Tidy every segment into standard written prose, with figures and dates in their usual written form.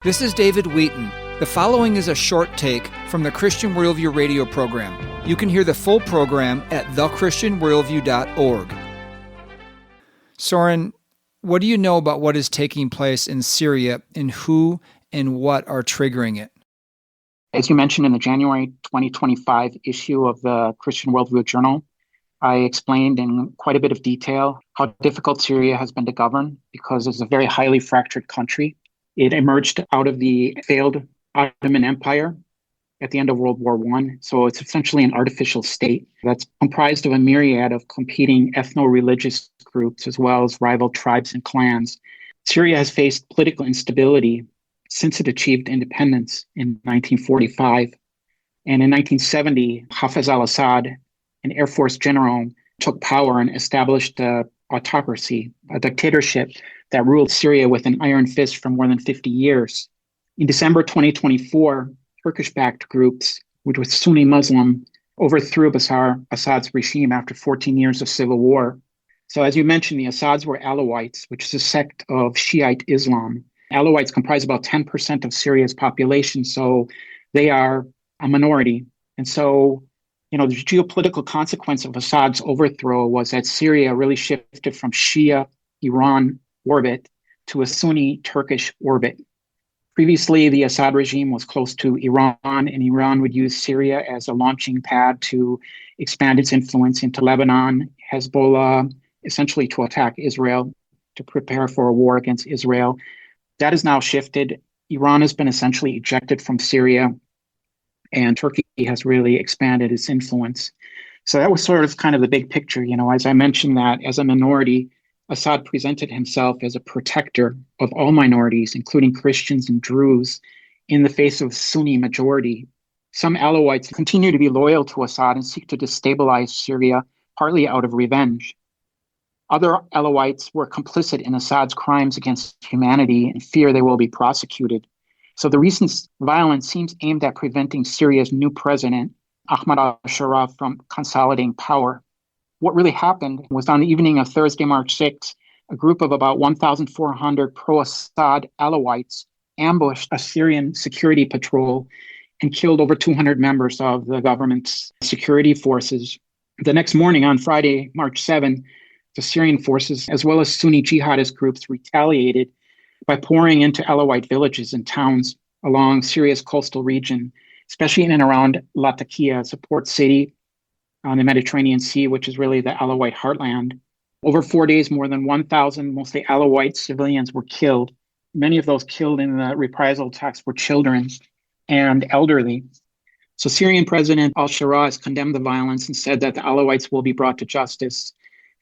This is David Wheaton. The following is a short take from the Christian Worldview radio program. You can hear the full program at thechristianworldview.org. Soeren, what do you know about what is taking place in Syria and who and what are triggering it? As you mentioned in the January 2025 issue of the Christian Worldview Journal, I explained in quite a bit of detail how difficult Syria has been to govern because it's a very highly fractured country. It emerged out of the failed Ottoman Empire at the end of World War I. So it's essentially an artificial state that's comprised of a myriad of competing ethno-religious groups as well as rival tribes and clans. Syria has faced political instability since it achieved independence in 1945. And in 1970, Hafez al-Assad, an Air Force general, took power and established an autocracy, a dictatorship that ruled Syria with an iron fist for more than 50 years. In December 2024, Turkish-backed groups, which were Sunni Muslim, overthrew Bashar Assad's regime after 14 years of civil war. So as you mentioned, the Assads were Alawites, which is a sect of Shiite Islam. Alawites comprise about 10% of Syria's population, so they are a minority. And so, the geopolitical consequence of Assad's overthrow was that Syria really shifted from Shia Iran orbit to a Sunni Turkish orbit. Previously, the Assad regime was close to Iran, and Iran would use Syria as a launching pad to expand its influence into Lebanon, Hezbollah, essentially to attack Israel, to prepare for a war against Israel. That has now shifted. Iran has been essentially ejected from Syria, and Turkey has really expanded its influence. So that was sort of kind of the big picture. As I mentioned, that as a minority, Assad presented himself as a protector of all minorities, including Christians and Druze, in the face of Sunni majority. Some Alawites continue to be loyal to Assad and seek to destabilize Syria, partly out of revenge. Other Alawites were complicit in Assad's crimes against humanity and fear they will be prosecuted. So the recent violence seems aimed at preventing Syria's new president, Ahmad al-Shara, from consolidating power. What really happened was on the evening of Thursday, March 6th, a group of about 1,400 pro-Assad Alawites ambushed a Syrian security patrol and killed over 200 members of the government's security forces. The next morning, on Friday, March 7th, the Syrian forces, as well as Sunni jihadist groups, retaliated by pouring into Alawite villages and towns along Syria's coastal region, especially in and around Latakia, a port city on the Mediterranean Sea, which is really the Alawite heartland. Over 4 days, more than 1,000, mostly Alawite civilians were killed. Many of those killed in the reprisal attacks were children and elderly. So Syrian President al-Shara has condemned the violence and said that the Alawites will be brought to justice,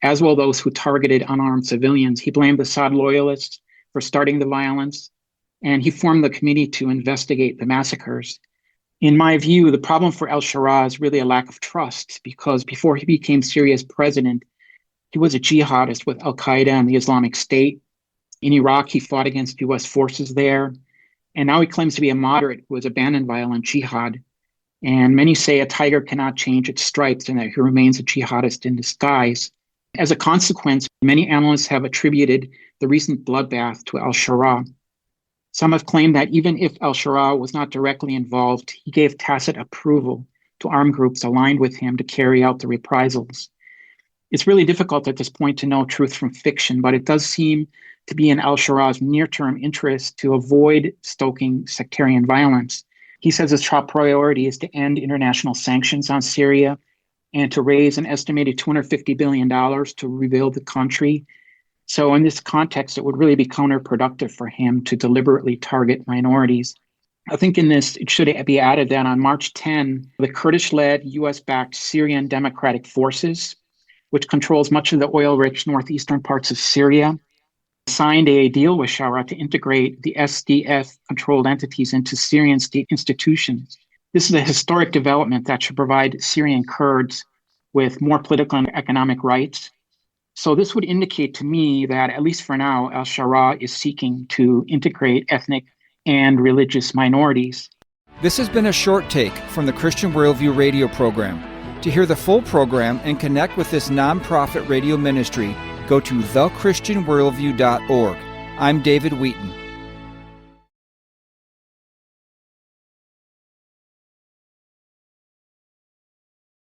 as will those who targeted unarmed civilians. He blamed Assad loyalists for starting the violence, and he formed the committee to investigate the massacres. In my view, the problem for al-Shara is really a lack of trust, because before he became Syria's president, he was a jihadist with al-Qaeda and the Islamic State. In Iraq, he fought against U.S. forces there. And now he claims to be a moderate who has abandoned violent jihad. And many say a tiger cannot change its stripes and that he remains a jihadist in disguise. As a consequence, many analysts have attributed the recent bloodbath to al-Shara. Some have claimed that even if al-Shara was not directly involved, he gave tacit approval to armed groups aligned with him to carry out the reprisals. It's really difficult at this point to know truth from fiction, but it does seem to be in al-Shara's near-term interest to avoid stoking sectarian violence. He says his top priority is to end international sanctions on Syria and to raise an estimated $250 billion to rebuild the country. So in this context, it would really be counterproductive for him to deliberately target minorities. I think in this, it should be added that on March 10, the Kurdish-led US-backed Syrian Democratic Forces, which controls much of the oil-rich northeastern parts of Syria, signed a deal with Shara to integrate the SDF-controlled entities into Syrian state institutions. This is a historic development that should provide Syrian Kurds with more political and economic rights. So this would indicate to me that, at least for now, al-Shara is seeking to integrate ethnic and religious minorities. This has been a short take from the Christian Worldview radio program. To hear the full program and connect with this nonprofit radio ministry, go to thechristianworldview.org. I'm David Wheaton.